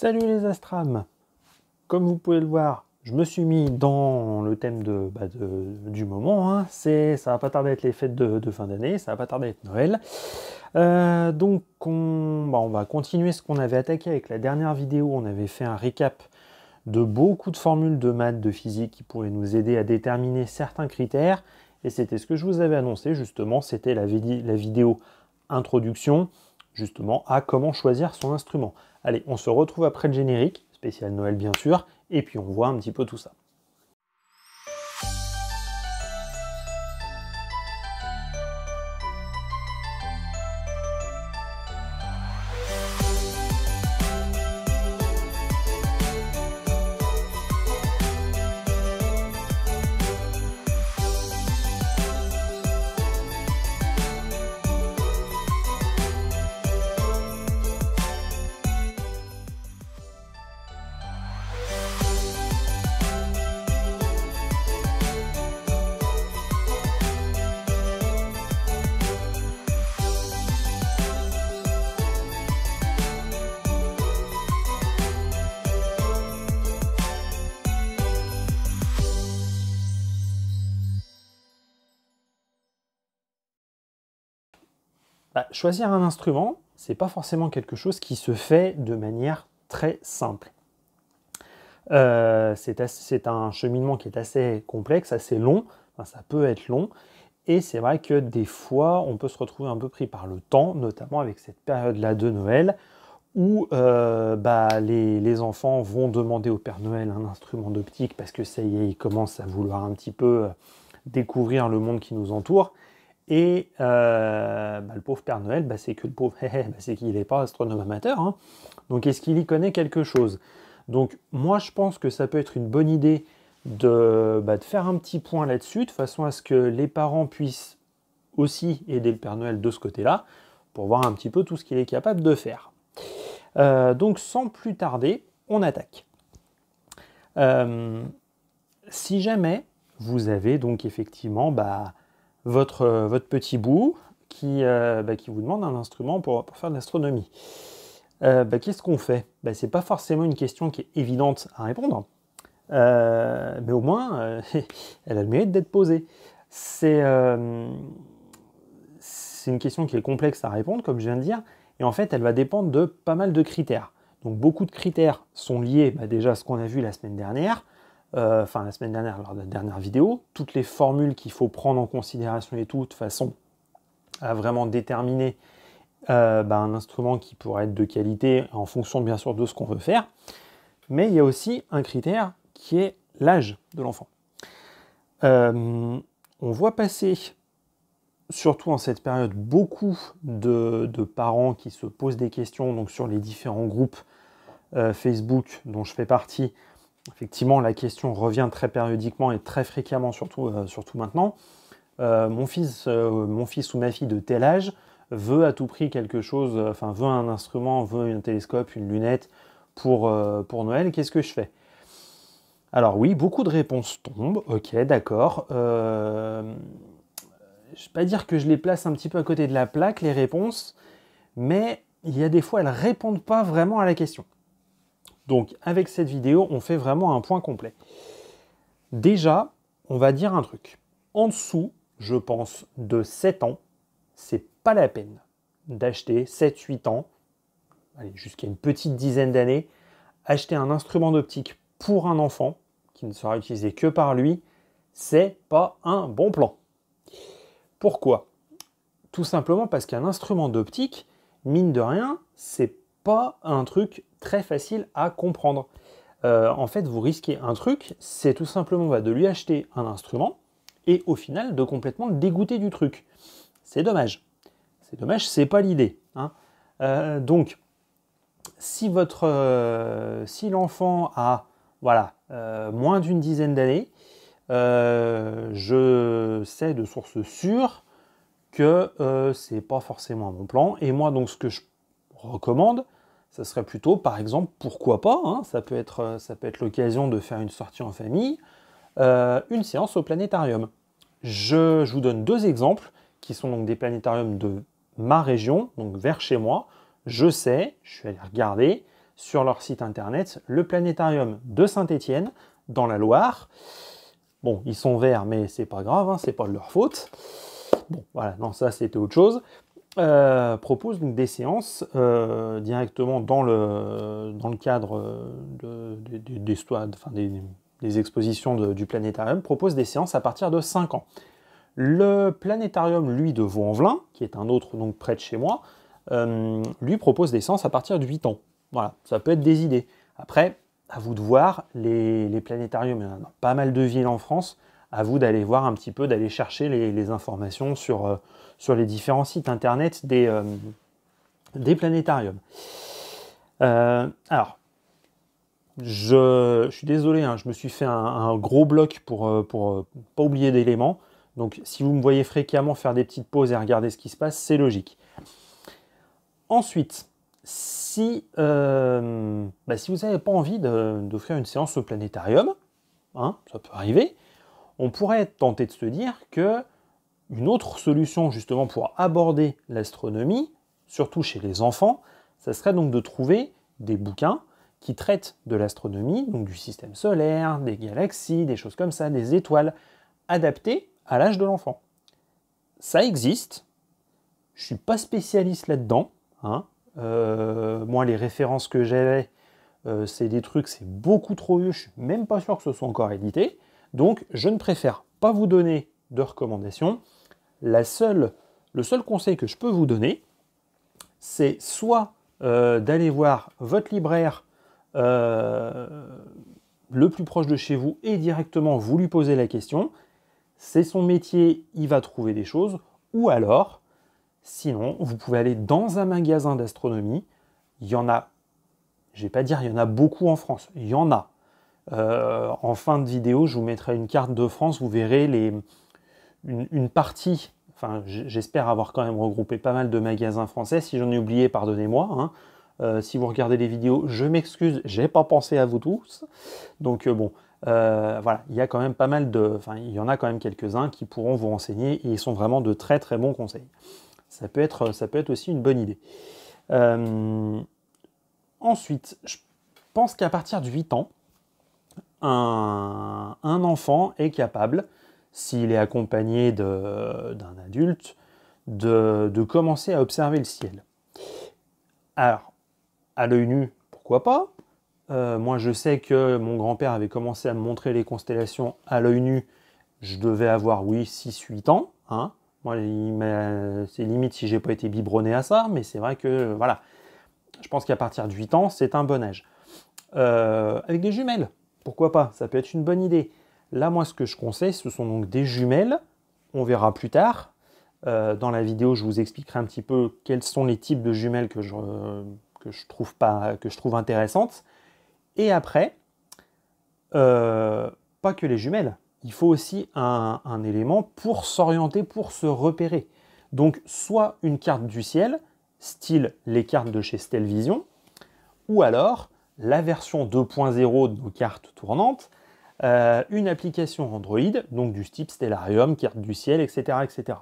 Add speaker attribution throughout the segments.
Speaker 1: Salut les Astrams! Comme vous pouvez le voir, je me suis mis dans le thème du moment. Hein. Ça va pas tarder à être les fêtes de fin d'année, ça va pas tarder à être Noël. Donc on va continuer ce qu'on avait attaqué avec la dernière vidéo. On avait fait un récap de beaucoup de formules de maths, de physique qui pourraient nous aider à déterminer certains critères. Et c'était ce que je vous avais annoncé justement, c'était la vidéo introduction justement à comment choisir son instrument. Allez, on se retrouve après le générique, spécial Noël bien sûr, et puis on voit un petit peu tout ça. Choisir un instrument, c'est pas forcément quelque chose qui se fait de manière très simple. C'est un cheminement qui est assez complexe, assez long, enfin, ça peut être long, et c'est vrai que des fois, on peut se retrouver un peu pris par le temps, notamment avec cette période-là de Noël, où les enfants vont demander au Père Noël un instrument d'optique, parce que ça y est, ils commencent à vouloir un petit peu découvrir le monde qui nous entoure. Et le pauvre Père Noël, c'est que le pauvre, c'est qu'il n'est pas astronome amateur. Hein. Donc est-ce qu'il y connaît quelque chose? Donc moi je pense que ça peut être une bonne idée de faire un petit point là-dessus, de façon à ce que les parents puissent aussi aider le Père Noël de ce côté-là, pour voir un petit peu tout ce qu'il est capable de faire. Donc sans plus tarder, on attaque. Si jamais vous avez donc effectivement votre petit bout qui vous demande un instrument pour faire de l'astronomie. Qu'est-ce qu'on fait? C'est pas forcément une question qui est évidente à répondre, mais au moins elle a le mérite d'être posée. C'est une question qui est complexe à répondre, comme je viens de dire, et en fait elle va dépendre de pas mal de critères. Donc beaucoup de critères sont liés déjà à ce qu'on a vu la semaine dernière, la semaine dernière lors de la dernière vidéo, toutes les formules qu'il faut prendre en considération et tout, de façon à vraiment déterminer un instrument qui pourrait être de qualité en fonction bien sûr de ce qu'on veut faire. Mais il y a aussi un critère qui est l'âge de l'enfant. On voit passer, surtout en cette période, beaucoup de parents qui se posent des questions donc, sur les différents groupes Facebook dont je fais partie. Effectivement, la question revient très périodiquement et très fréquemment, surtout maintenant. Mon fils ou ma fille de tel âge veut à tout prix quelque chose, veut un instrument, veut un télescope, une lunette pour Noël. Qu'est-ce que je fais? Alors oui, beaucoup de réponses tombent. Ok, d'accord. Je ne vais pas dire que je les place un petit peu à côté de la plaque, les réponses, mais il y a des fois, elles ne répondent pas vraiment à la question. Donc, avec cette vidéo, on fait vraiment un point complet. Déjà, on va dire un truc. En dessous, je pense, de 7 ans, c'est pas la peine d'acheter 7-8 ans, allez, jusqu'à une petite dizaine d'années, acheter un instrument d'optique pour un enfant qui ne sera utilisé que par lui, c'est pas un bon plan. Pourquoi? Tout simplement parce qu'un instrument d'optique, mine de rien, c'est pas un truc très facile à comprendre. En fait, vous risquez un truc, c'est tout simplement de lui acheter un instrument et au final de complètement le dégoûter du truc. C'est dommage. C'est dommage, c'est pas l'idée. Hein. Donc, si l'enfant a moins d'une dizaine d'années, je sais de sources sûres que c'est pas forcément un bon plan. Et moi, donc, ce que je recommande, ça serait plutôt, par exemple, pourquoi pas, hein, ça peut être l'occasion de faire une sortie en famille, une séance au planétarium. Je vous donne deux exemples qui sont donc des planétariums de ma région, donc vers chez moi. Je sais, je suis allé regarder, sur leur site internet le planétarium de Saint-Étienne, dans la Loire. Bon, ils sont verts, mais c'est pas grave, hein, c'est pas de leur faute. Bon, voilà, non, ça c'était autre chose. Propose donc des séances directement dans le cadre des expositions du planétarium, propose des séances à partir de 5 ans. Le planétarium, lui, de Vaux-en-Velin, qui est un autre donc près de chez moi, lui propose des séances à partir de 8 ans. Voilà, ça peut être des idées. Après, à vous de voir, les planétariums, il y en a dans pas mal de villes en France, à vous d'aller voir un petit peu, d'aller chercher les informations sur les différents sites internet des planétariums. Alors, je suis désolé, hein, je me suis fait un gros bloc pour pas oublier d'éléments. Donc, si vous me voyez fréquemment faire des petites pauses et regarder ce qui se passe, c'est logique. Ensuite, si vous n'avez pas envie d'offrir une séance au planétarium, hein, ça peut arriver, on pourrait tenter de se dire que une autre solution justement pour aborder l'astronomie, surtout chez les enfants, ça serait donc de trouver des bouquins qui traitent de l'astronomie, donc du système solaire, des galaxies, des choses comme ça, des étoiles, adaptés à l'âge de l'enfant. Ça existe, je ne suis pas spécialiste là-dedans, hein. Moi les références que j'avais, c'est des trucs, c'est beaucoup trop vieux, je ne suis même pas sûr que ce soit encore édité, donc je ne préfère pas vous donner de recommandations. Le seul conseil que je peux vous donner, c'est soit d'aller voir votre libraire le plus proche de chez vous et directement vous lui poser la question. C'est son métier, il va trouver des choses. Ou alors, sinon, vous pouvez aller dans un magasin d'astronomie. Il y en a, je ne vais pas dire il y en a beaucoup en France, il y en a. En fin de vidéo, je vous mettrai une carte de France, vous verrez une partie. Enfin, j'espère avoir quand même regroupé pas mal de magasins français. Si j'en ai oublié, pardonnez-moi, hein. Si vous regardez les vidéos, je m'excuse, j'ai pas pensé à vous tous. Donc voilà, il y a quand même pas mal il y en a quand même quelques-uns qui pourront vous renseigner et ils sont vraiment de très très bons conseils. Ça peut être aussi une bonne idée. Ensuite, je pense qu'à partir de 8 ans, un enfant est capable, s'il est accompagné d'un adulte, de commencer à observer le ciel. Alors, à l'œil nu, pourquoi pas? Moi, je sais que mon grand-père avait commencé à me montrer les constellations à l'œil nu. Je devais avoir, oui, 6-8 ans. Hein. Moi, c'est limite si j'ai pas été biberonné à ça, mais c'est vrai que, voilà, je pense qu'à partir de 8 ans, c'est un bon âge. Avec des jumelles, pourquoi pas? Ça peut être une bonne idée. Là, moi, ce que je conseille, ce sont donc des jumelles. On verra plus tard. Dans la vidéo, je vous expliquerai un petit peu quels sont les types de jumelles que je trouve intéressantes. Et après, pas que les jumelles, il faut aussi un élément pour s'orienter, pour se repérer. Donc, soit une carte du ciel, style les cartes de chez Stellvision, ou alors la version 2.0 de nos cartes tournantes, une application Android, donc du type Stellarium, carte du ciel, etc. etc.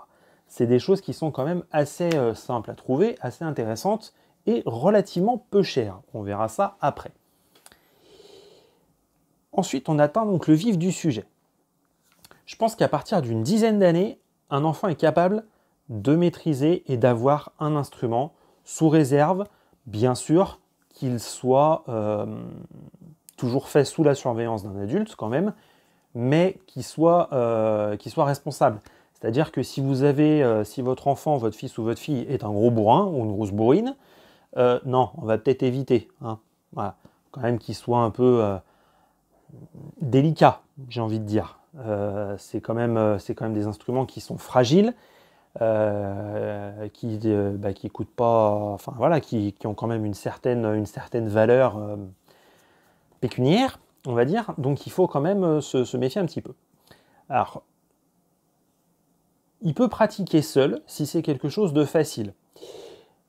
Speaker 1: C'est des choses qui sont quand même assez simples à trouver, assez intéressantes et relativement peu chères. On verra ça après. Ensuite, on atteint donc le vif du sujet. Je pense qu'à partir d'une dizaine d'années, un enfant est capable de maîtriser et d'avoir un instrument sous réserve, bien sûr, qu'il soit toujours fait sous la surveillance d'un adulte quand même, mais qu'il soit responsable. C'est-à-dire que si votre enfant, votre fils ou votre fille est un gros bourrin ou une grosse bourrine, non, on va peut-être éviter. Hein. Voilà. Quand même qu'il soit un peu délicat, j'ai envie de dire. C'est quand même des instruments qui sont fragiles, qui coûtent pas, enfin voilà, qui ont quand même une certaine valeur pécuniaire, on va dire. Donc il faut quand même se méfier un petit peu. Alors, il peut pratiquer seul si c'est quelque chose de facile.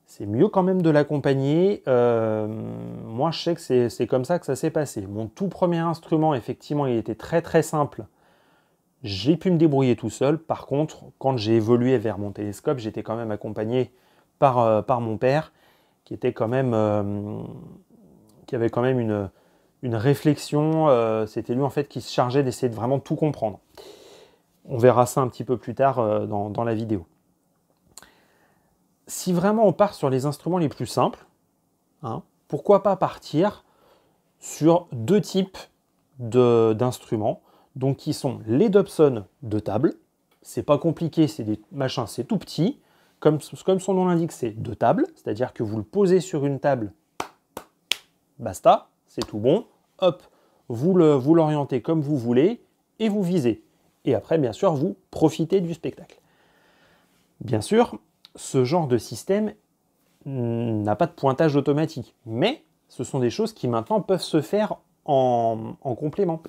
Speaker 1: C'est mieux quand même de l'accompagner. Moi, je sais que c'est comme ça que ça s'est passé. Mon tout premier instrument, effectivement, il était très très simple. J'ai pu me débrouiller tout seul. Par contre, quand j'ai évolué vers mon télescope, j'étais quand même accompagné par mon père, qui était quand même qui avait quand même une réflexion. C'était lui en fait qui se chargeait d'essayer de vraiment tout comprendre. On verra ça un petit peu plus tard dans la vidéo. Si vraiment on part sur les instruments les plus simples, hein, pourquoi pas partir sur deux types d'instruments, donc qui sont les Dobson de table. C'est pas compliqué, c'est des machins, c'est tout petit. Comme son nom l'indique, c'est de table, c'est-à-dire que vous le posez sur une table, basta, c'est tout bon. Hop, vous l'orientez comme vous voulez et vous visez. Et après, bien sûr, vous profitez du spectacle. Bien sûr, ce genre de système n'a pas de pointage automatique, mais ce sont des choses qui maintenant peuvent se faire en complément.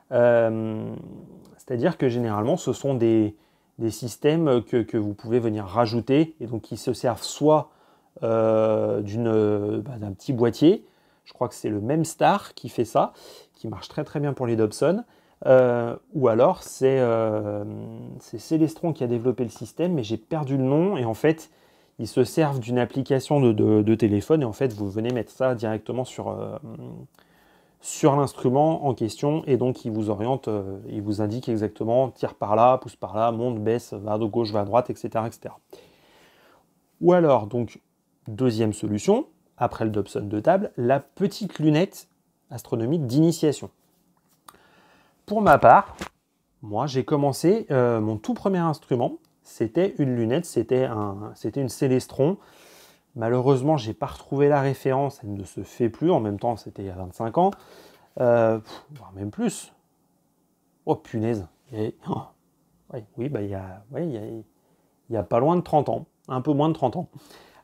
Speaker 1: C'est-à-dire que généralement, ce sont des systèmes que vous pouvez venir rajouter et donc qui se servent soit d'un petit boîtier. Je crois que c'est le même Star qui fait ça, qui marche très très bien pour les Dobson. Ou alors c'est Celestron qui a développé le système, mais j'ai perdu le nom. Et en fait, ils se servent d'une application de téléphone et en fait, vous venez mettre ça directement sur l'instrument en question et donc il vous oriente, il vous indique exactement tire par là, pousse par là, monte, baisse, va de gauche, va à droite, etc., etc. Ou alors, donc, deuxième solution, après le Dobson de table, la petite lunette astronomique d'initiation. Pour ma part, moi j'ai commencé, mon tout premier instrument, c'était une lunette, c'était une Celestron. Malheureusement, je n'ai pas retrouvé la référence, elle ne se fait plus, en même temps c'était il y a 25 ans, voire même plus. Oh punaise, il y a pas loin de 30 ans, un peu moins de 30 ans.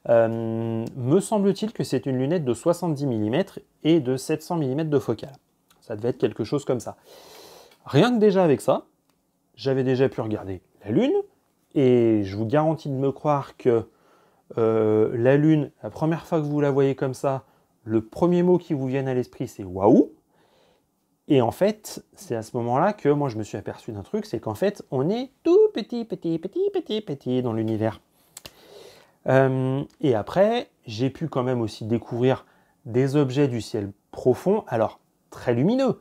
Speaker 1: Me semble-t-il que c'est une lunette de 70 mm et de 700 mm de focale. Ça devait être quelque chose comme ça. Rien que déjà avec ça, j'avais déjà pu regarder la Lune, et je vous garantis de me croire que la Lune, la première fois que vous la voyez comme ça, le premier mot qui vous vient à l'esprit, c'est « waouh ». Et en fait, c'est à ce moment-là que moi, je me suis aperçu d'un truc, c'est qu'en fait, on est tout petit dans l'univers. Et après, j'ai pu quand même aussi découvrir des objets du ciel profond, alors très lumineux.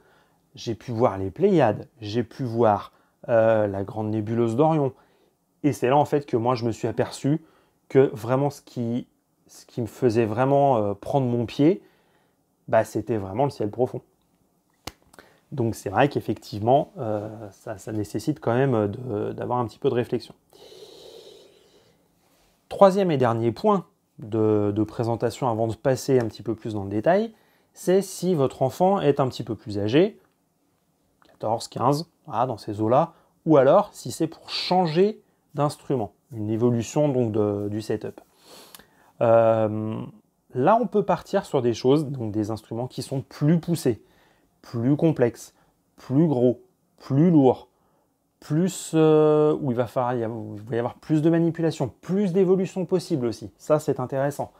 Speaker 1: J'ai pu voir les Pléiades, j'ai pu voir la grande nébuleuse d'Orion. Et c'est là, en fait, que moi, je me suis aperçu que vraiment ce qui me faisait vraiment prendre mon pied, c'était vraiment le ciel profond. Donc c'est vrai qu'effectivement, ça nécessite quand même d'avoir un petit peu de réflexion. Troisième et dernier point de présentation avant de passer un petit peu plus dans le détail, c'est si votre enfant est un petit peu plus âgé, 14, 15, voilà, dans ces eaux-là, ou alors si c'est pour changer d'instrument, une évolution donc du setup. Là, on peut partir sur des choses, donc des instruments qui sont plus poussés, plus complexes, plus gros, plus lourds, plus où il va y avoir plus de manipulation, plus d'évolution possible aussi. Ça, c'est intéressant.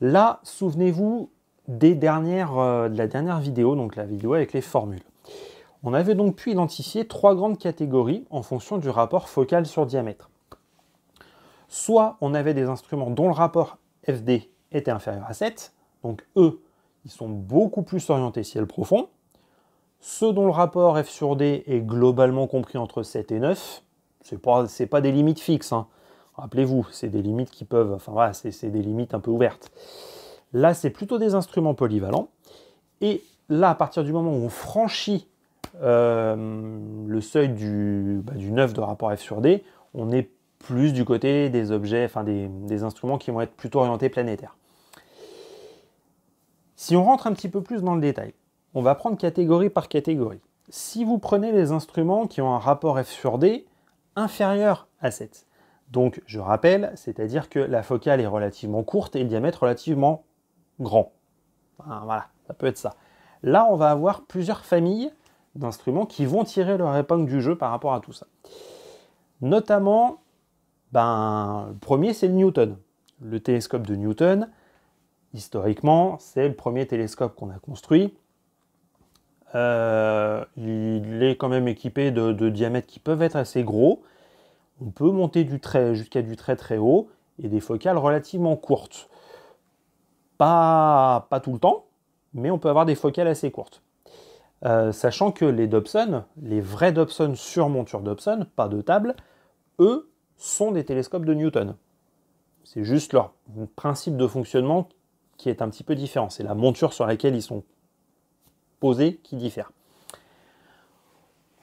Speaker 1: Là, souvenez-vous de la dernière vidéo, donc la vidéo avec les formules. On avait donc pu identifier trois grandes catégories en fonction du rapport focal sur diamètre. Soit on avait des instruments dont le rapport FD était inférieur à 7, donc eux, ils sont beaucoup plus orientés ciel profond. Ceux dont le rapport F sur D est globalement compris entre 7 et 9, c'est pas des limites fixes, hein. Rappelez-vous, c'est des limites qui peuvent, enfin voilà, c'est des limites un peu ouvertes. Là, c'est plutôt des instruments polyvalents. Et là, à partir du moment où on franchit le seuil du 9 de rapport F sur D, on est plus du côté des objets, enfin des instruments qui vont être plutôt orientés planétaires. Si on rentre un petit peu plus dans le détail, on va prendre catégorie par catégorie. Si vous prenez les instruments qui ont un rapport F sur D inférieur à 7, donc je rappelle, c'est-à-dire que la focale est relativement courte et le diamètre relativement grand. Voilà, ça peut être ça. Là, on va avoir plusieurs familles d'instruments qui vont tirer leur épingle du jeu par rapport à tout ça. Notamment, le premier, c'est le Newton. Le télescope de Newton, historiquement, c'est le premier télescope qu'on a construit. Il est quand même équipé de diamètres qui peuvent être assez gros. On peut monter jusqu'à du très très haut et des focales relativement courtes. Pas tout le temps, mais on peut avoir des focales assez courtes. Sachant que les Dobson, les vrais Dobson sur monture Dobson, pas de table, eux sont des télescopes de Newton. C'est juste leur principe de fonctionnement qui est un petit peu différent. C'est la monture sur laquelle ils sont posés qui diffère.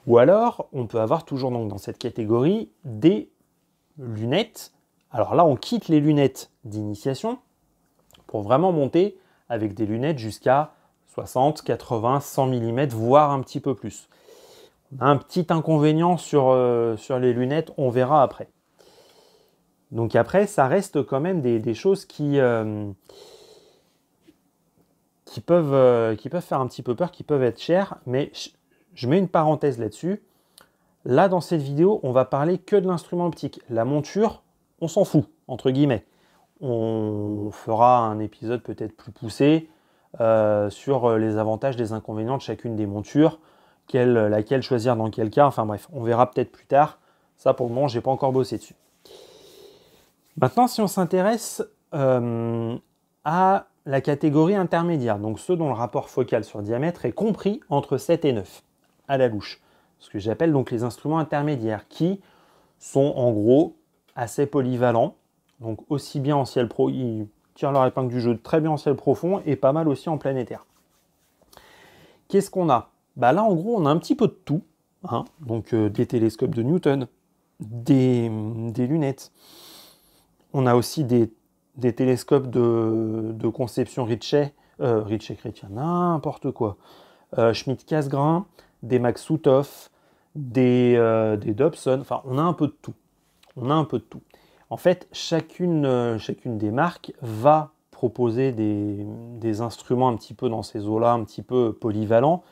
Speaker 1: Ou alors, on peut avoir toujours donc dans cette catégorie des lunettes. Alors là, on quitte les lunettes d'initiation pour vraiment monter avec des lunettes jusqu'à 60, 80, 100 mm, voire un petit peu plus. On a un petit inconvénient sur les lunettes, on verra après. Donc après, ça reste quand même des choses qui peuvent faire un petit peu peur, qui peuvent être chères, mais je mets une parenthèse là-dessus. Là, dans cette vidéo, on va parler que de l'instrument optique. La monture, on s'en fout, entre guillemets. On fera un épisode peut-être plus poussé sur les avantages, les inconvénients de chacune des montures, laquelle choisir dans quel cas, enfin bref, on verra peut-être plus tard. Ça, pour le moment, je n'ai pas encore bossé dessus. Maintenant, si on s'intéresse à la catégorie intermédiaire, donc ceux dont le rapport focal sur diamètre est compris entre 7 et 9, à la louche. Ce que j'appelle donc les instruments intermédiaires, qui sont en gros assez polyvalents, donc aussi bien en ciel pro, ils tirent leur épingle du jeu très bien en ciel profond et pas mal aussi en planétaire. Qu'est-ce qu'on a? Bah là, en gros, on a un petit peu de tout, hein, donc des télescopes de Newton, des lunettes. On a aussi des télescopes de conception Ritchey, Chrétien, n'importe quoi. Schmidt-Cassegrain, des Maksutov, des Dobson, enfin on a un peu de tout. On a un peu de tout. En fait, chacune des marques va proposer des instruments un petit peu dans ces eaux-là, un petit peu polyvalents.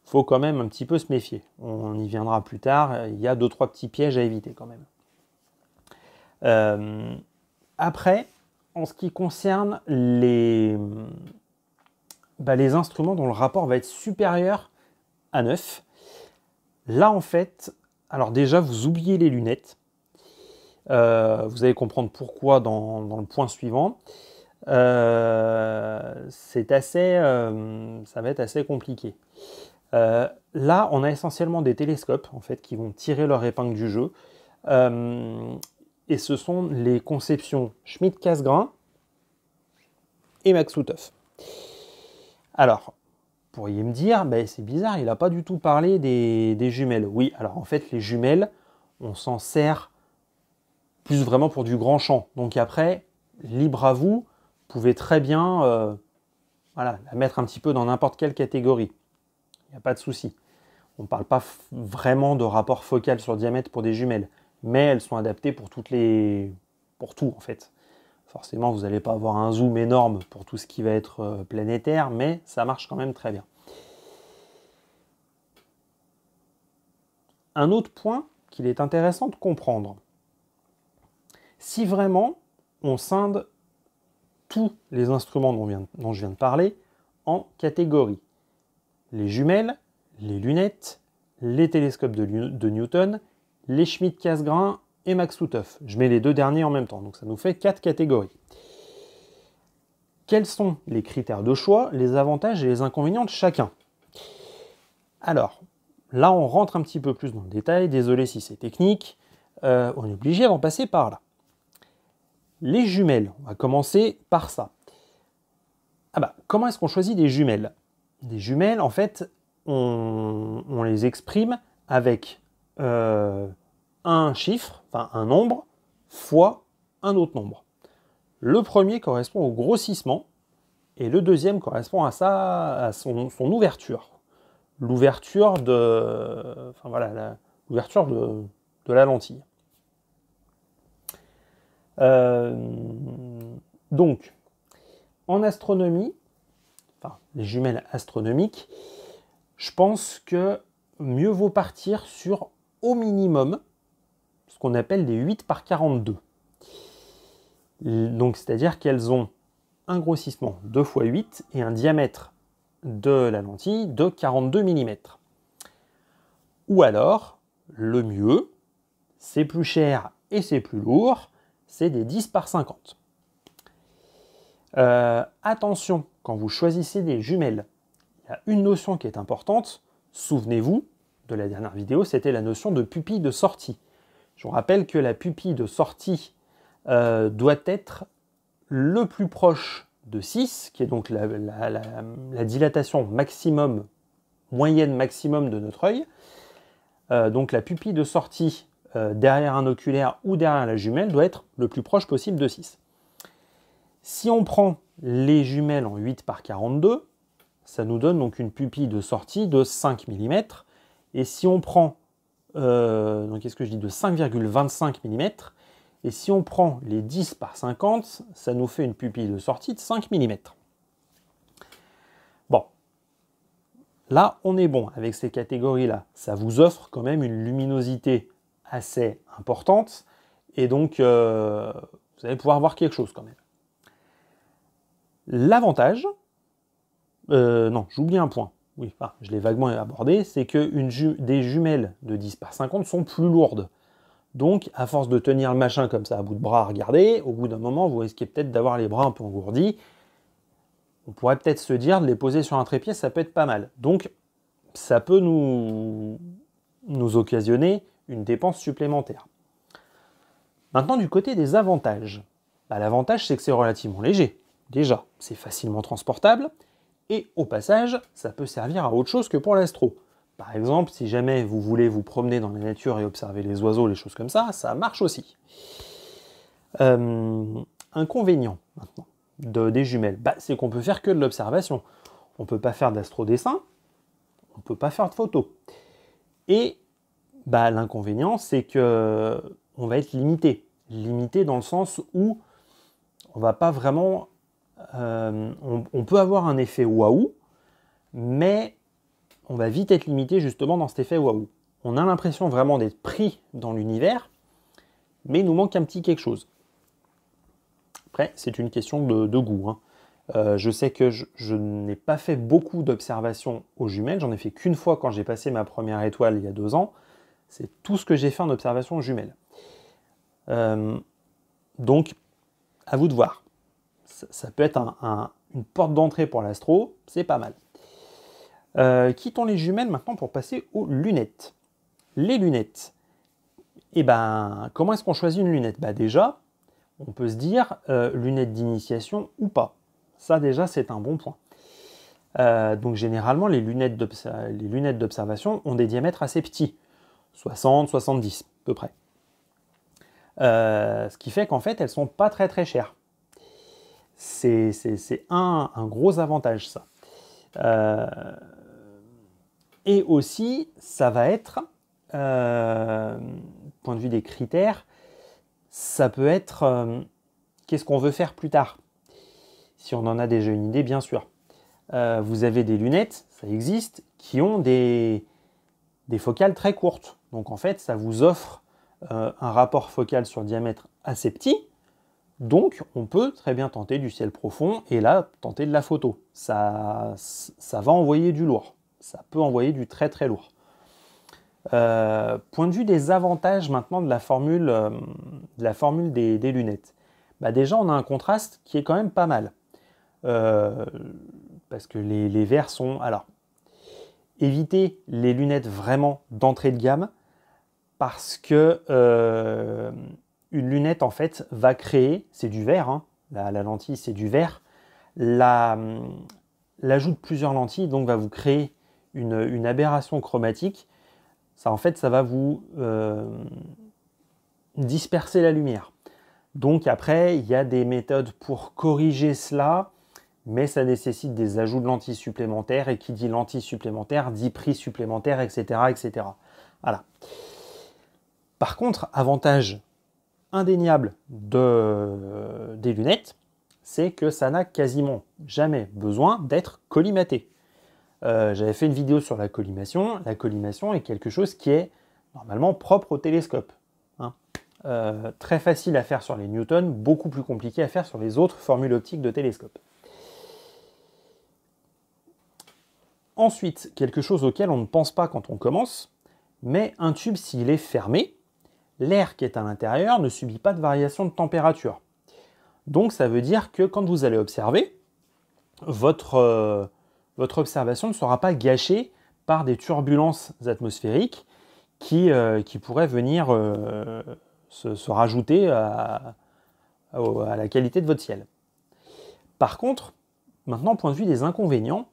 Speaker 1: Il faut quand même un petit peu se méfier. On y viendra plus tard. Il y a 2-3 petits pièges à éviter quand même. Après, en ce qui concerne les instruments dont le rapport va être supérieur à 9, là en fait, alors déjà vous oubliez les lunettes, vous allez comprendre pourquoi dans le point suivant. Ça va être assez compliqué. Là, on a essentiellement des télescopes en fait qui vont tirer leur épingle du jeu. Et ce sont les conceptions Schmidt-Cassegrain et Maksutov. Alors, vous pourriez me dire, c'est bizarre, il n'a pas du tout parlé des jumelles. Oui, alors en fait, les jumelles, on s'en sert plus vraiment pour du grand champ. Donc après, libre à vous, vous pouvez très bien la mettre un petit peu dans n'importe quelle catégorie. Il n'y a pas de souci. On ne parle pas vraiment de rapport focal sur diamètre pour des jumelles, mais elles sont adaptées pour tout en fait. Forcément, vous n'allez pas avoir un zoom énorme pour tout ce qui va être planétaire, mais ça marche quand même très bien. Un autre point qu'il est intéressant de comprendre, si vraiment on scinde tous les instruments dont je viens de parler en catégories, les jumelles, les lunettes, les télescopes de Newton, les Schmidt-Cassegrain et Maksutov. Je mets les deux derniers en même temps, donc ça nous fait 4 catégories. Quels sont les critères de choix, les avantages et les inconvénients de chacun? Alors, là on rentre un petit peu plus dans le détail, désolé si c'est technique, on est obligé d'en passer par là. Les jumelles, on va commencer par ça. Comment est-ce qu'on choisit des jumelles? Des jumelles, en fait, on les exprime avec un chiffre, enfin un nombre, fois un autre nombre. Le premier correspond au grossissement et le deuxième correspond à son ouverture. L'ouverture de la lentille. Donc, en astronomie, les jumelles astronomiques, je pense que mieux vaut partir sur au minimum ce qu'on appelle des 8 par 42. Donc, c'est-à-dire qu'elles ont un grossissement 2 x 8 et un diamètre de la lentille de 42 mm. Ou alors, le mieux, c'est plus cher et c'est plus lourd, c'est des 10 par 50. Attention, quand vous choisissez des jumelles, il y a une notion qui est importante. Souvenez-vous de la dernière vidéo, c'était la notion de pupille de sortie. Je vous rappelle que la pupille de sortie doit être le plus proche de 6, qui est donc la dilatation maximum, moyenne maximum de notre œil. Donc la pupille de sortie derrière un oculaire ou derrière la jumelle doit être le plus proche possible de 6. Si on prend les jumelles en 8 par 42, ça nous donne donc une pupille de sortie de 5 mm. Et si on prend, donc qu'est-ce que je dis, de 5,25 mm, et si on prend les 10 par 50, ça nous fait une pupille de sortie de 5 mm. Bon, là on est bon avec ces catégories-là. Ça vous offre quand même une luminosité assez importante, et donc vous allez pouvoir voir quelque chose quand même. L'avantage, non, j'oublie un point, oui, enfin, je l'ai vaguement abordé, c'est que des jumelles de 10 par 50 sont plus lourdes. Donc, à force de tenir le machin comme ça à bout de bras à regarder, au bout d'un moment, vous risquez peut-être d'avoir les bras un peu engourdis. On pourrait peut-être se dire, de les poser sur un trépied, ça peut être pas mal. Donc, ça peut nous occasionner une dépense supplémentaire. Maintenant, du côté des avantages. L'avantage, c'est que c'est relativement léger. Déjà, c'est facilement transportable. Et au passage, ça peut servir à autre chose que pour l'astro. Par exemple, si jamais vous voulez vous promener dans la nature et observer les oiseaux, les choses comme ça marche aussi. Inconvénient, maintenant, des jumelles, c'est qu'on peut faire que de l'observation. On ne peut pas faire d'astrodessin, on ne peut pas faire de photos. Et l'inconvénient, c'est que on va être limité. Limité dans le sens où on va pas vraiment... on peut avoir un effet waouh, mais on va vite être limité justement dans cet effet waouh. On a l'impression vraiment d'être pris dans l'univers, mais il nous manque un petit quelque chose. Après, c'est une question de goût. Je sais que je n'ai pas fait beaucoup d'observations aux jumelles, j'en ai fait qu'une fois quand j'ai passé ma première étoile il y a 2 ans. C'est tout ce que j'ai fait en observation aux jumelles. Donc, à vous de voir. Ça peut être une porte d'entrée pour l'astro, c'est pas mal. Quittons les jumelles maintenant pour passer aux lunettes. Les lunettes, comment est-ce qu'on choisit une lunette? Déjà, on peut se dire lunettes d'initiation ou pas. Ça déjà, c'est un bon point. Donc généralement, les lunettes d'observation ont des diamètres assez petits, 60, 70 à peu près. Ce qui fait qu'en fait, elles ne sont pas très très chères. C'est un gros avantage, ça. Et aussi, ça va être, point de vue des critères, ça peut être qu'est-ce qu'on veut faire plus tard. Si on en a déjà une idée, bien sûr. Vous avez des lunettes, ça existe, qui ont des focales très courtes. Donc en fait, ça vous offre un rapport focal sur diamètre assez petit. Donc, on peut très bien tenter du ciel profond et là, tenter de la photo. Ça va envoyer du lourd. Ça peut envoyer du très très lourd. Point de vue des avantages maintenant de la formule des lunettes. Déjà, on a un contraste qui est quand même pas mal. Parce que les verres sont... Alors, évitez les lunettes vraiment d'entrée de gamme parce que une lunette, en fait, va créer, c'est du verre, hein, la lentille, c'est du verre, l'ajout de plusieurs lentilles, donc, va vous créer une aberration chromatique. Ça, en fait, ça va vous disperser la lumière. Donc, après, il y a des méthodes pour corriger cela, mais ça nécessite des ajouts de lentilles supplémentaires, et qui dit lentilles supplémentaires, dit prix supplémentaire, etc., etc. Voilà. Par contre, avantage indéniable des lunettes, c'est que ça n'a quasiment jamais besoin d'être collimaté. J'avais fait une vidéo sur la collimation. La collimation est quelque chose qui est normalement propre au télescope. Très facile à faire sur les Newton, beaucoup plus compliqué à faire sur les autres formules optiques de télescope. Ensuite, quelque chose auquel on ne pense pas quand on commence, mais un tube, s'il est fermé, l'air qui est à l'intérieur ne subit pas de variation de température. Donc ça veut dire que quand vous allez observer, votre observation ne sera pas gâchée par des turbulences atmosphériques qui pourraient venir se rajouter à la qualité de votre ciel. Par contre, maintenant, point de vue des inconvénients,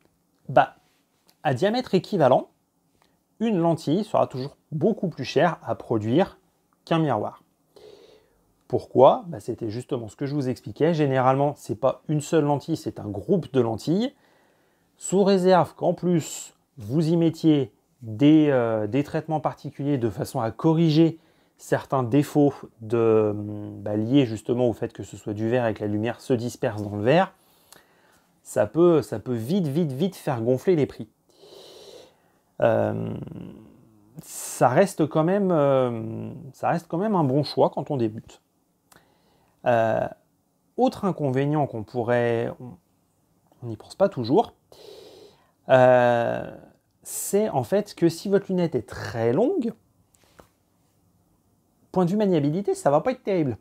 Speaker 1: à diamètre équivalent, une lentille sera toujours beaucoup plus chère à produire qu'un miroir. Pourquoi ? C'était justement ce que je vous expliquais. Généralement, ce n'est pas une seule lentille, c'est un groupe de lentilles. Sous réserve qu'en plus, vous y mettiez des traitements particuliers de façon à corriger certains défauts liés justement au fait que ce soit du verre et que la lumière se disperse dans le verre, ça peut vite faire gonfler les prix. Ça reste quand même un bon choix quand on débute. Autre inconvénient qu'on pourrait, on n'y pense pas toujours, c'est en fait que si votre lunette est très longue, point de vue maniabilité, ça va pas être terrible.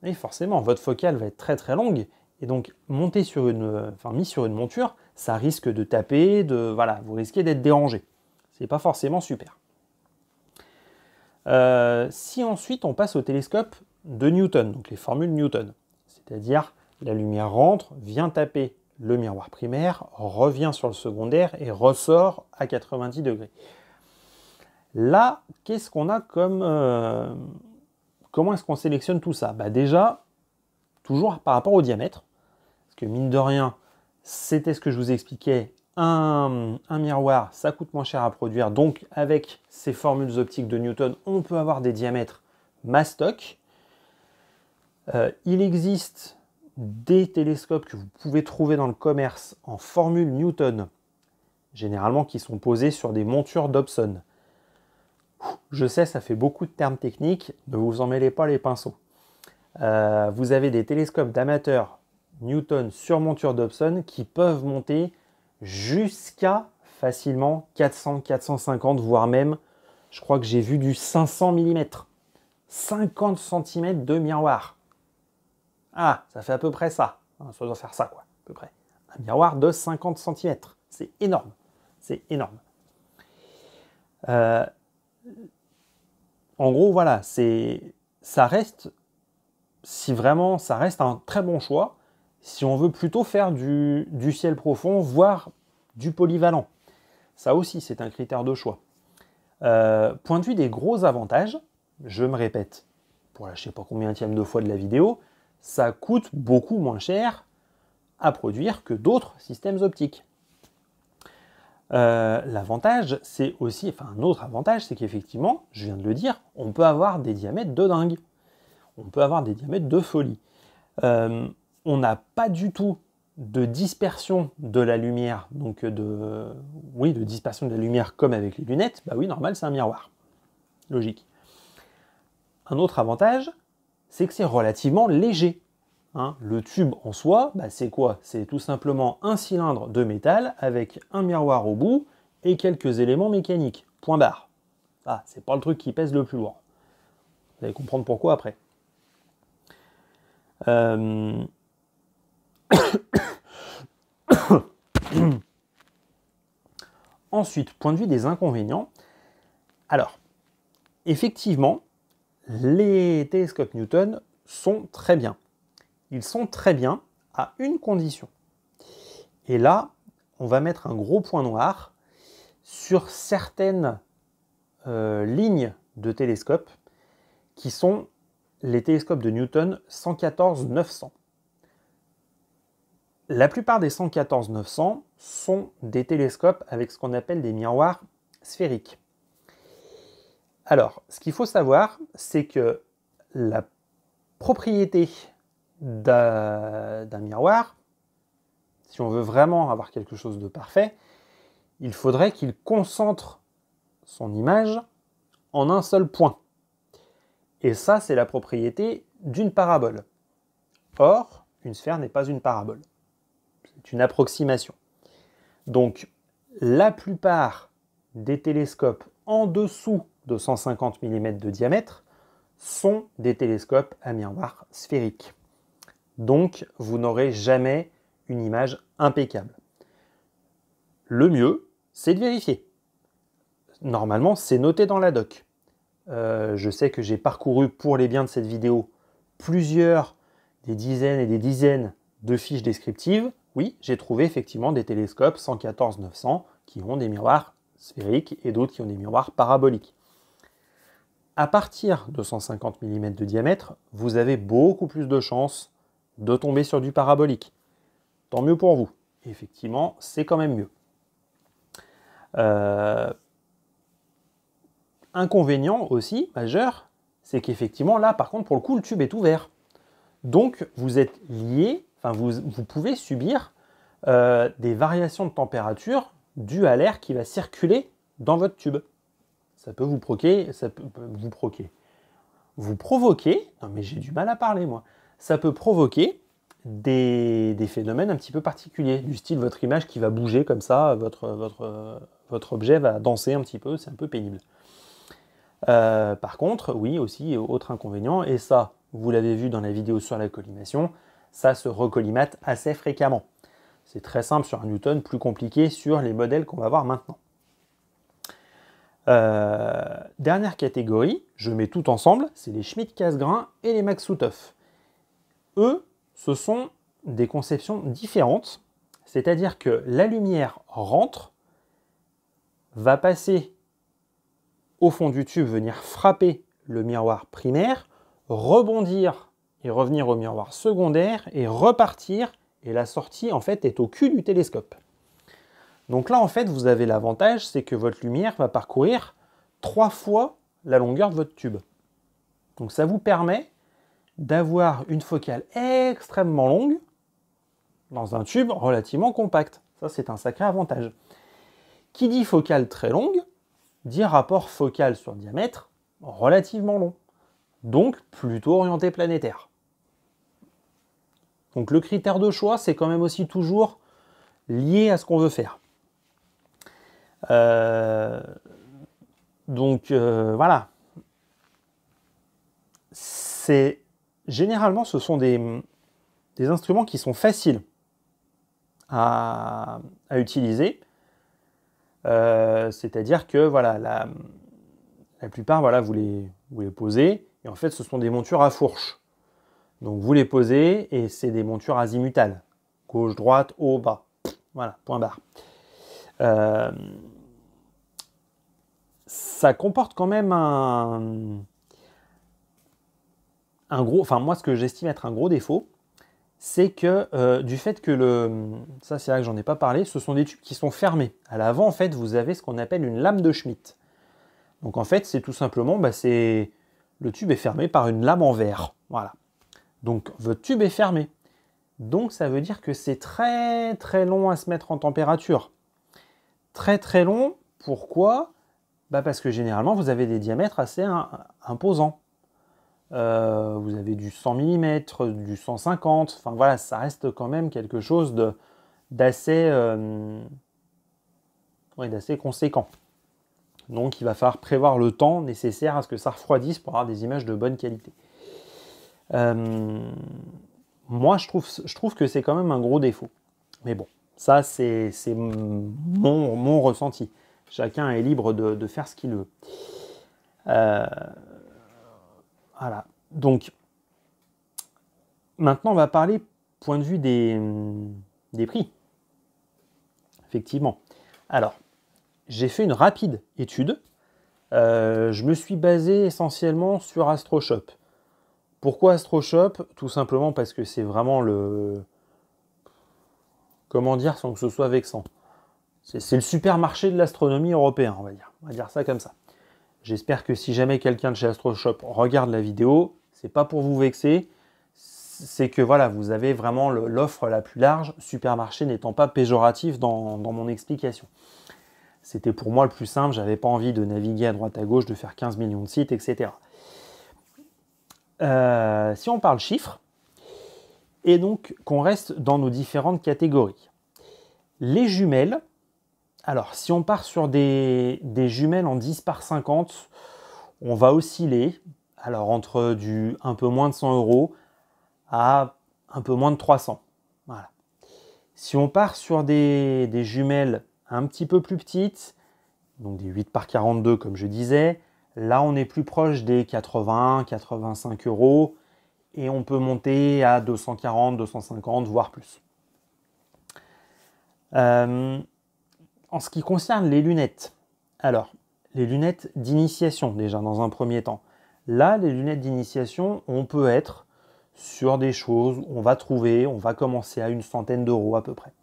Speaker 1: Et forcément, votre focale va être très longue, et donc mis sur une monture, ça risque de taper, vous risquez d'être dérangé. C'est pas forcément super. Si ensuite on passe au télescope de Newton, donc les formules Newton, c'est-à-dire la lumière rentre, vient taper le miroir primaire, revient sur le secondaire et ressort à 90 degrés. Là, qu'est-ce qu'on a comme... comment est-ce qu'on sélectionne tout ça ? Déjà, toujours par rapport au diamètre, parce que mine de rien, c'était ce que je vous expliquais, un miroir, ça coûte moins cher à produire, donc avec ces formules optiques de Newton, on peut avoir des diamètres mastoc. Il existe des télescopes que vous pouvez trouver dans le commerce en formule Newton, généralement qui sont posés sur des montures Dobson. Je sais, ça fait beaucoup de termes techniques, ne vous en mêlez pas les pinceaux. Vous avez des télescopes d'amateurs Newton sur monture Dobson qui peuvent monter jusqu'à facilement 400, 450, voire même, je crois que j'ai vu du 500 mm. 50 cm de miroir. Ah, ça fait à peu près ça. Ça doit faire ça, quoi, à peu près. Un miroir de 50 cm. C'est énorme. C'est énorme. En gros, voilà, ça reste un très bon choix si on veut plutôt faire du ciel profond, voire du polyvalent. Ça aussi, c'est un critère de choix. Point de vue des gros avantages, je me répète, pour la je ne sais pas combienième de fois de la vidéo, ça coûte beaucoup moins cher à produire que d'autres systèmes optiques. L'avantage, c'est aussi, un autre avantage, c'est qu'effectivement, je viens de le dire, on peut avoir des diamètres de dingue. On peut avoir des diamètres de folie. On n'a pas du tout de dispersion de la lumière, donc de dispersion de la lumière comme avec les lunettes. Oui, normal, c'est un miroir. Logique. Un autre avantage, c'est que c'est relativement léger. Le tube en soi, c'est quoi ? C'est tout simplement un cylindre de métal avec un miroir au bout et quelques éléments mécaniques. Point barre. C'est pas le truc qui pèse le plus lourd. Vous allez comprendre pourquoi après. Ensuite, point de vue des inconvénients. Alors, effectivement, les télescopes Newton sont très bien. Ils sont très bien à une condition. Et là, on va mettre un gros point noir sur certaines lignes de télescopes qui sont les télescopes de Newton 114-900. La plupart des 114-900 sont des télescopes avec ce qu'on appelle des miroirs sphériques. Alors, ce qu'il faut savoir, c'est que la propriété d'un miroir, si on veut vraiment avoir quelque chose de parfait, il faudrait qu'il concentre son image en un seul point. Et ça, c'est la propriété d'une parabole. Or, une sphère n'est pas une parabole. C'est une approximation. Donc, la plupart des télescopes en dessous de 150 mm de diamètre sont des télescopes à miroir sphérique. Donc, vous n'aurez jamais une image impeccable. Le mieux, c'est de vérifier. Normalement, c'est noté dans la doc. Je sais que j'ai parcouru pour les biens de cette vidéo des dizaines et des dizaines de fiches descriptives. Oui, j'ai trouvé effectivement des télescopes 114-900 qui ont des miroirs sphériques et d'autres qui ont des miroirs paraboliques. À partir de 150 mm de diamètre, vous avez beaucoup plus de chances de tomber sur du parabolique. Tant mieux pour vous. Effectivement, c'est quand même mieux. Inconvénient aussi, majeur, c'est qu'effectivement, là, par contre, pour le coup, le tube est ouvert. Donc, vous êtes lié, enfin, vous pouvez subir des variations de température dues à l'air qui va circuler dans votre tube. Ça peut vous provoquer, non mais j'ai du mal à parler moi, ça peut provoquer des phénomènes un petit peu particuliers, du style votre image qui va bouger comme ça, votre objet va danser un petit peu, c'est un peu pénible. Par contre, oui, aussi, autre inconvénient, et ça, vous l'avez vu dans la vidéo sur la collimation, ça se recollimate assez fréquemment. C'est très simple sur un Newton, plus compliqué sur les modèles qu'on va voir maintenant. Dernière catégorie, je mets tout ensemble, c'est les Schmidt-Cassegrain et les Maksutov. Eux, ce sont des conceptions différentes, c'est-à-dire que la lumière rentre, va passer au fond du tube, venir frapper le miroir primaire, rebondir et revenir au miroir secondaire et repartir, et la sortie en fait est au cul du télescope. Donc là en fait vous avez l'avantage, c'est que votre lumière va parcourir 3 fois la longueur de votre tube. Donc ça vous permet d'avoir une focale extrêmement longue dans un tube relativement compact. Ça c'est un sacré avantage. Qui dit focale très longue, dit rapport focal sur diamètre relativement long, donc plutôt orienté planétaire. Donc le critère de choix, c'est quand même aussi toujours lié à ce qu'on veut faire. Voilà. Généralement, ce sont des instruments qui sont faciles à utiliser. C'est-à-dire que voilà, la plupart, voilà, vous les posez, et en fait, ce sont des montures à fourche. Donc vous les posez, et c'est des montures azimutales. Gauche, droite, haut, bas. Voilà, point barre. Ça comporte quand même un gros, enfin moi ce que j'estime être un gros défaut, c'est que du fait que ça c'est vrai que j'en ai pas parlé, ce sont des tubes qui sont fermés. À l'avant en fait vous avez ce qu'on appelle une lame de Schmitt. Donc en fait c'est tout simplement, le tube est fermé par une lame en verre. Voilà. Donc votre tube est fermé. Donc ça veut dire que c'est très très long à se mettre en température. Très très long, pourquoi ? Parce que généralement vous avez des diamètres assez imposants. Vous avez du 100 mm, du 150, enfin voilà, ça reste quand même quelque chose d'assez conséquent. Donc il va falloir prévoir le temps nécessaire à ce que ça refroidisse pour avoir des images de bonne qualité. Moi je trouve que c'est quand même un gros défaut. Mais bon, ça c'est mon ressenti. Chacun est libre de faire ce qu'il veut. Voilà. Donc, maintenant, on va parler point de vue des prix. Effectivement. Alors, j'ai fait une rapide étude. Je me suis basé essentiellement sur AstroShop. Pourquoi AstroShop ? Tout simplement parce que c'est vraiment comment dire sans que ce soit vexant ? C'est le supermarché de l'astronomie européen, on va dire. On va dire ça comme ça. J'espère que si jamais quelqu'un de chez AstroShop regarde la vidéo, c'est pas pour vous vexer, c'est que voilà, vous avez vraiment l'offre la plus large, supermarché n'étant pas péjoratif dans mon explication. C'était pour moi le plus simple, j'avais pas envie de naviguer à droite à gauche, de faire 15 millions de sites, etc. Si on parle chiffres, et donc qu'on reste dans nos différentes catégories. Les jumelles, alors si on part sur des jumelles en 10 par 50, on va osciller alors entre un peu moins de 100 € à un peu moins de 300. Voilà. Si on part sur des jumelles un petit peu plus petites, donc des 8 par 42 comme je disais, là on est plus proche des 80, 85 euros et on peut monter à 240, 250, voire plus. En ce qui concerne les lunettes, alors les lunettes d'initiation déjà dans un premier temps. Là, les lunettes d'initiation, on peut être sur des choses, on va commencer à une centaine d'euros à peu près.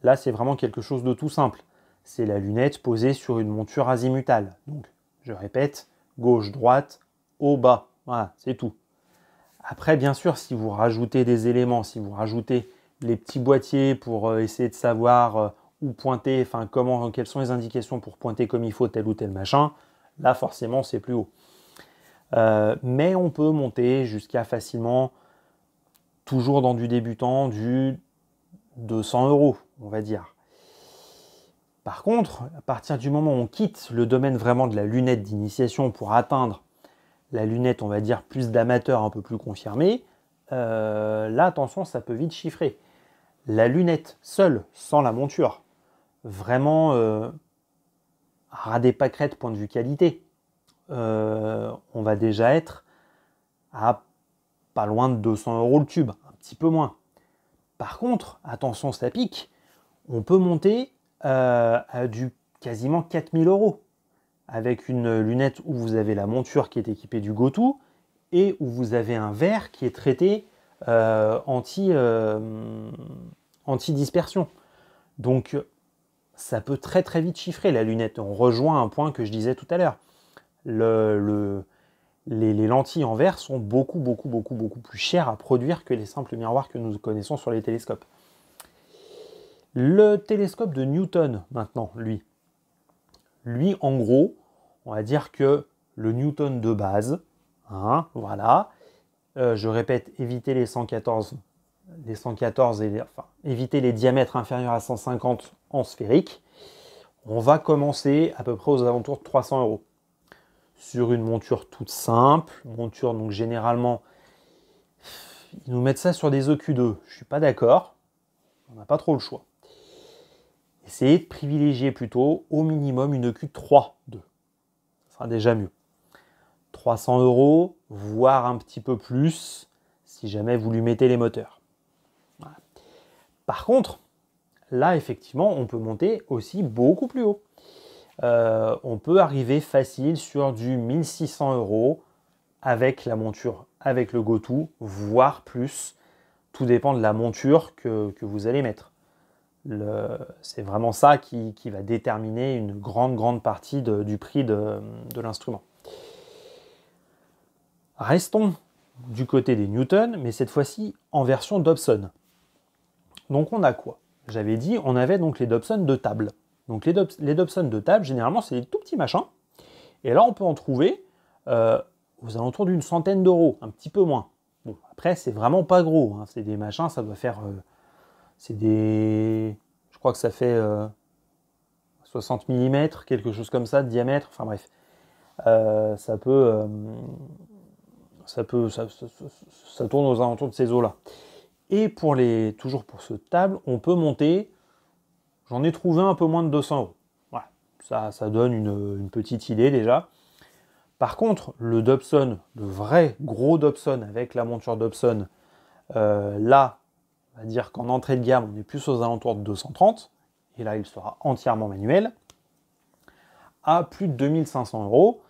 Speaker 1: Là, c'est vraiment quelque chose de tout simple. C'est la lunette posée sur une monture azimutale. Donc, je répète, gauche, droite, haut, bas. Voilà, c'est tout. Après, bien sûr, si vous rajoutez des éléments, si vous rajoutez les petits boîtiers pour essayer de savoir où pointer, enfin quelles sont les indications pour pointer comme il faut tel ou tel machin, là forcément c'est plus haut. Mais on peut monter jusqu'à facilement, toujours dans du débutant, du 200 euros, on va dire. Par contre, à partir du moment où on quitte le domaine vraiment de la lunette d'initiation pour atteindre la lunette, on va dire, plus d'amateur, un peu plus confirmée, là, attention, ça peut vite chiffrer. La lunette seule, sans la monture, vraiment ras des pâquerettes point de vue qualité, on va déjà être à pas loin de 200 euros le tube, un petit peu moins. Par contre, attention, ça pique, on peut monter à du quasiment 4000 euros avec une lunette où vous avez la monture qui est équipée du Go-To et où vous avez un verre qui est traité anti-dispersion. Donc, ça peut très très vite chiffrer la lunette. On rejoint un point que je disais tout à l'heure. Les lentilles en verre sont beaucoup plus chères à produire que les simples miroirs que nous connaissons sur les télescopes. Le télescope de Newton, maintenant, lui, en gros, on va dire que le Newton de base, hein, voilà, je répète, éviter les 114 éviter les diamètres inférieurs à 150 en sphérique, on va commencer à peu près aux alentours de 300 euros. Sur une monture toute simple, monture donc généralement, ils nous mettent ça sur des EQ2, je ne suis pas d'accord, on n'a pas trop le choix. Essayez de privilégier plutôt au minimum une EQ3, 2. Ça sera déjà mieux. 300 euros, voire un petit peu plus, si jamais vous lui mettez les moteurs. Voilà. Par contre, là, effectivement, on peut monter aussi beaucoup plus haut. On peut arriver facile sur du 1600 euros avec la monture, avec le Go-To, voire plus. Tout dépend de la monture que vous allez mettre. C'est vraiment ça qui va déterminer une grande partie du prix de l'instrument. Restons du côté des Newton, mais cette fois-ci en version Dobson. Donc on a quoi? J'avais dit, on avait donc les Dobson de table. Donc les Dobson de table, généralement, c'est des tout petits machins. Et là, on peut en trouver aux alentours d'une centaine d'euros, un petit peu moins. Bon, après, c'est vraiment pas gros. Hein. C'est des machins, ça doit faire... je crois que ça fait 60 mm, quelque chose comme ça, de diamètre. Enfin bref. Ça tourne aux alentours de ces eaux-là. Et toujours pour ce table, on peut monter, j'en ai trouvé un peu moins de 200 euros. Voilà, ça donne une petite idée déjà. Par contre, le Dobson, le vrai gros Dobson avec la monture Dobson, là, on va dire qu'en entrée de gamme, on est plus aux alentours de 230, et là, il sera entièrement manuel, à plus de 2500 euros.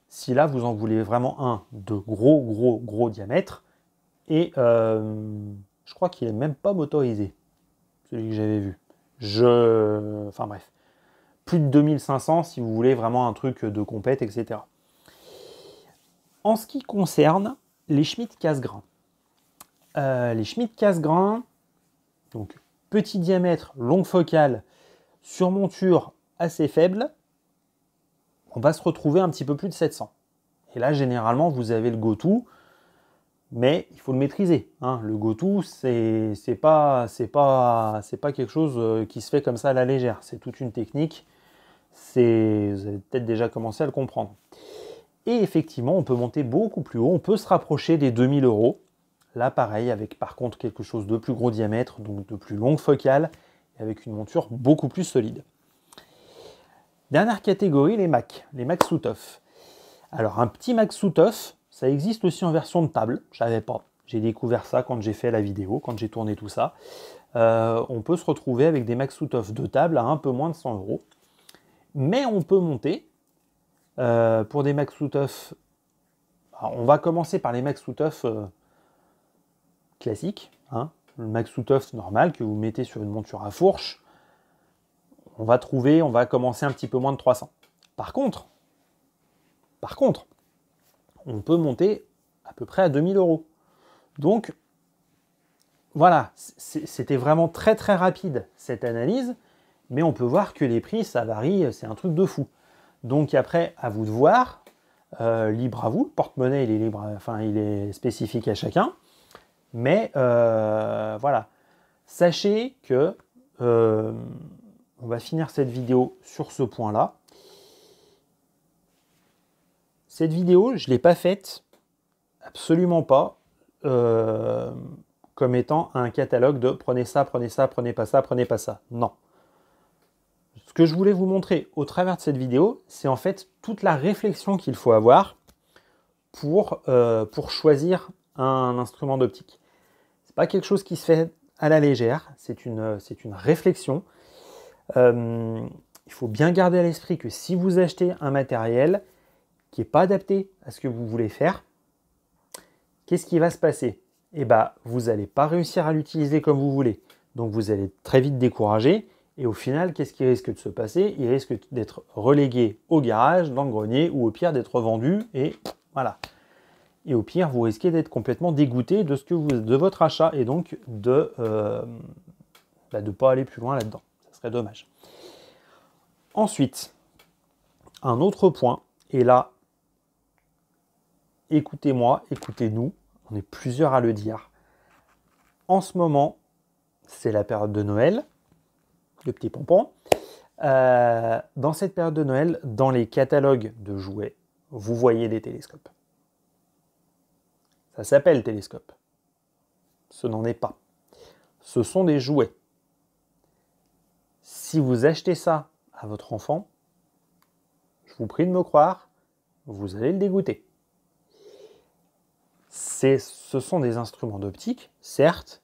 Speaker 1: Si là, vous en voulez vraiment un de gros diamètre, et je crois qu'il n'est même pas motorisé, celui que j'avais vu. Enfin bref, plus de 2500 si vous voulez vraiment un truc de compète, etc. En ce qui concerne les Schmitt Cassegrain, donc petit diamètre, longue focale, sur monture assez faible, on va se retrouver un petit peu plus de 700. Et là, généralement, vous avez le Go-To, mais il faut le maîtriser. Hein. Le Go-To, c'est pas quelque chose qui se fait comme ça à la légère. C'est toute une technique. Vous avez peut-être déjà commencé à le comprendre. Et effectivement, on peut monter beaucoup plus haut. On peut se rapprocher des 2000 euros. Là, pareil, avec par contre quelque chose de plus gros diamètre, donc de plus longue focale, et avec une monture beaucoup plus solide. Dernière catégorie, les Mac Southoff. Alors, un petit Mac Southoff, ça existe aussi en version de table, je ne savais pas. J'ai découvert ça quand j'ai fait la vidéo, quand j'ai tourné tout ça. On peut se retrouver avec des Mac Southoff de table à un peu moins de 100 €. Mais on peut monter pour des Mac Southoff. On va commencer par les Mac Southoff classiques. Hein. Le Mac Southoff normal que vous mettez sur une monture à fourche. On va commencer un petit peu moins de 300. Par contre, on peut monter à peu près à 2000 €. Donc, voilà, c'était vraiment très très rapide cette analyse, mais on peut voir que les prix, ça varie, c'est un truc de fou. Donc après, à vous de voir, libre à vous, le porte-monnaie, il est libre, enfin, il est spécifique à chacun, mais voilà. Sachez que on va finir cette vidéo sur ce point-là. Cette vidéo, je ne l'ai pas faite, absolument pas, comme étant un catalogue de prenez ça, prenez ça, prenez pas ça, prenez pas ça. Non. Ce que je voulais vous montrer au travers de cette vidéo, c'est en fait toute la réflexion qu'il faut avoir pour choisir un instrument d'optique. Ce n'est pas quelque chose qui se fait à la légère, c'est une réflexion. Il faut bien garder à l'esprit que si vous achetez un matériel qui n'est pas adapté à ce que vous voulez faire, qu'est-ce qui va se passer? Eh bien, vous n'allez pas réussir à l'utiliser comme vous voulez. Donc, vous allez très vite décourager. Et au final, qu'est-ce qui risque de se passer? Il risque d'être relégué au garage, dans le grenier, ou au pire d'être vendu. Et voilà. Et au pire, vous risquez d'être complètement dégoûté de votre achat et donc de ne pas aller plus loin là-dedans. Ça serait dommage. Ensuite, un autre point, et là, écoutez-moi, écoutez-nous, on est plusieurs à le dire. En ce moment, c'est la période de Noël, le petit pompon. Dans cette période de Noël, dans les catalogues de jouets, vous voyez des télescopes. Ça s'appelle télescope. Ce n'en est pas. Ce sont des jouets. Si vous achetez ça à votre enfant, je vous prie de me croire, vous allez le dégoûter. Ce sont des instruments d'optique, certes,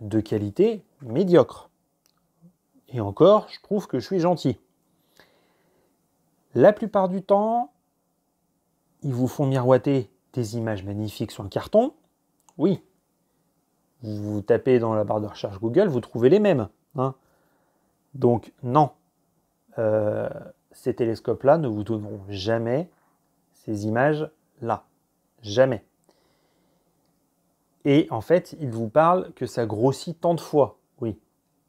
Speaker 1: de qualité médiocre. Et encore, je trouve que je suis gentil. La plupart du temps, ils vous font miroiter des images magnifiques sur le carton. Oui. Vous tapez dans la barre de recherche Google, vous trouvez les mêmes. Hein. Donc, non. Ces télescopes-là ne vous donneront jamais ces images-là. Jamais. Et en fait, ils vous parlent que ça grossit tant de fois. Oui,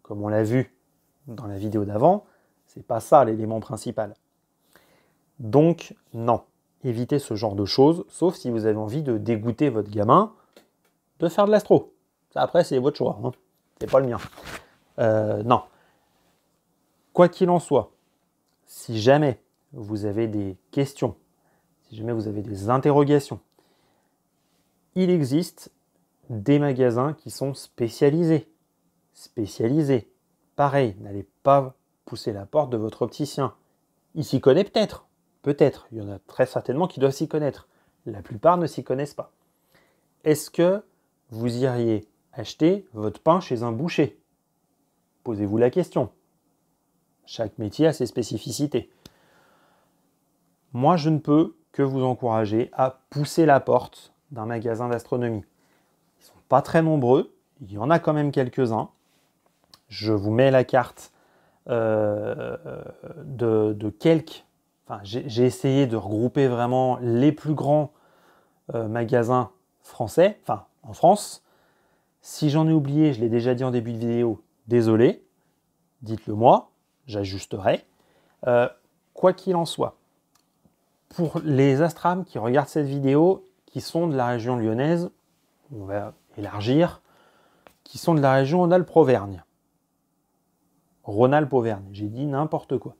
Speaker 1: comme on l'a vu dans la vidéo d'avant, c'est pas ça l'élément principal. Donc, non. Évitez ce genre de choses, sauf si vous avez envie de dégoûter votre gamin de faire de l'astro. Ça, après, c'est votre choix. Hein. C'est pas le mien. Non. Quoi qu'il en soit, si jamais vous avez des questions, si jamais vous avez des interrogations, il existe des magasins qui sont spécialisés. Spécialisés. Pareil, n'allez pas pousser la porte de votre opticien. Il s'y connaît peut-être. Peut-être. Il y en a très certainement qui doivent s'y connaître. La plupart ne s'y connaissent pas. Est-ce que vous iriez acheter votre pain chez un boucher? Posez-vous la question. Chaque métier a ses spécificités. Moi, je ne peux que vous encourager à pousser la porte d'un magasin d'astronomie. Ils ne sont pas très nombreux. Il y en a quand même quelques-uns. Je vous mets la carte de quelques... Enfin, j'ai essayé de regrouper vraiment les plus grands magasins français, enfin en France. Si j'en ai oublié, je l'ai déjà dit en début de vidéo, désolé, dites-le moi, j'ajusterai. Quoi qu'il en soit, pour les astrams qui regardent cette vidéo, qui sont de la région lyonnaise, on va élargir, qui sont de la région Rhône-Alpes-Auvergne. Rhône-Alpes-Auvergne, j'ai dit n'importe quoi.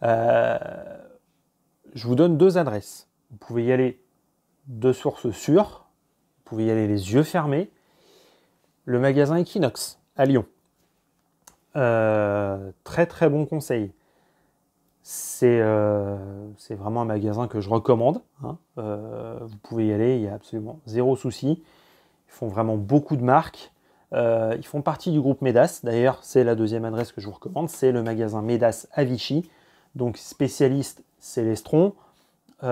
Speaker 1: Je vous donne deux adresses. Vous pouvez y aller de sources sûres. Vous pouvez y aller les yeux fermés. Le magasin Equinox à Lyon. Très très bon conseil. C'est vraiment un magasin que je recommande. Hein. Vous pouvez y aller, il y a absolument zéro souci. Ils font vraiment beaucoup de marques. Ils font partie du groupe Médas. D'ailleurs, c'est la deuxième adresse que je vous recommande. C'est le magasin Médas à Vichy. Donc spécialiste Célestron. Les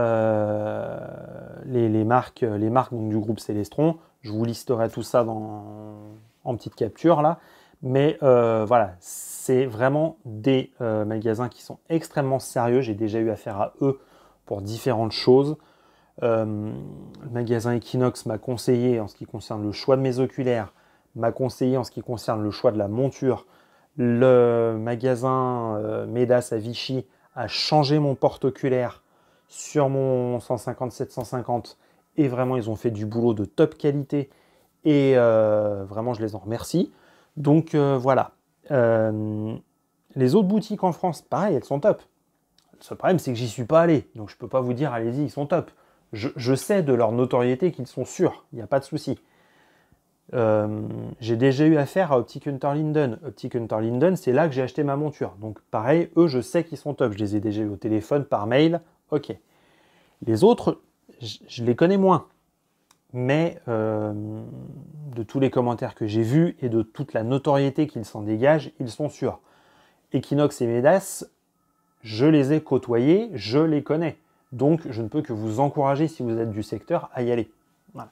Speaker 1: marques donc, du groupe Célestron. Je vous listerai tout ça en petite capture là. Mais voilà, c'est vraiment des magasins qui sont extrêmement sérieux. J'ai déjà eu affaire à eux pour différentes choses. Le magasin Equinox m'a conseillé en ce qui concerne le choix de mes oculaires, m'a conseillé en ce qui concerne le choix de la monture. Le magasin Médas à Vichy a changé mon porte-oculaire sur mon 150-750 et vraiment ils ont fait du boulot de top qualité et vraiment je les en remercie. Donc voilà. Les autres boutiques en France, pareil, elles sont top. Le seul problème, c'est que j'y suis pas allé. Donc je peux pas vous dire, allez-y, ils sont top. Je sais de leur notoriété qu'ils sont sûrs. Il n'y a pas de souci. J'ai déjà eu affaire à Optic Hunter Linden. Optic Hunter Linden, c'est là que j'ai acheté ma monture. Donc pareil, eux, je sais qu'ils sont top. Je les ai déjà eu au téléphone, par mail. Ok. Les autres, je les connais moins. Mais de tous les commentaires que j'ai vus et de toute la notoriété qu'ils s'en dégagent, ils sont sûrs. Equinox et Médas, je les ai côtoyés, je les connais. Donc je ne peux que vous encourager, si vous êtes du secteur, à y aller. Voilà.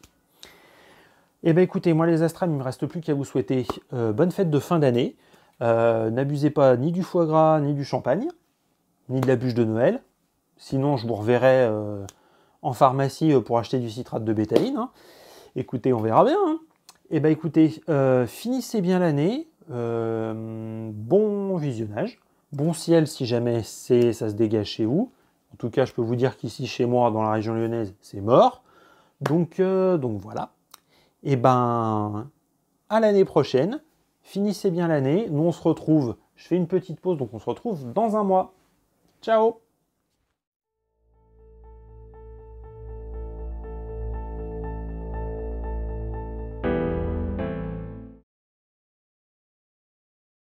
Speaker 1: Et bien écoutez, moi les Astrales, il ne me reste plus qu'à vous souhaiter bonne fête de fin d'année. N'abusez pas ni du foie gras, ni du champagne, ni de la bûche de Noël. Sinon, je vous reverrai en pharmacie pour acheter du citrate de bétaïne. Hein. Écoutez, on verra bien. Hein. Et bien écoutez, finissez bien l'année. Bon visionnage. Bon ciel si jamais ça se dégage chez vous. En tout cas, je peux vous dire qu'ici, chez moi, dans la région lyonnaise, c'est mort. Donc voilà. Et ben, à l'année prochaine. Finissez bien l'année. Nous, on se retrouve. Je fais une petite pause, donc on se retrouve dans un mois. Ciao!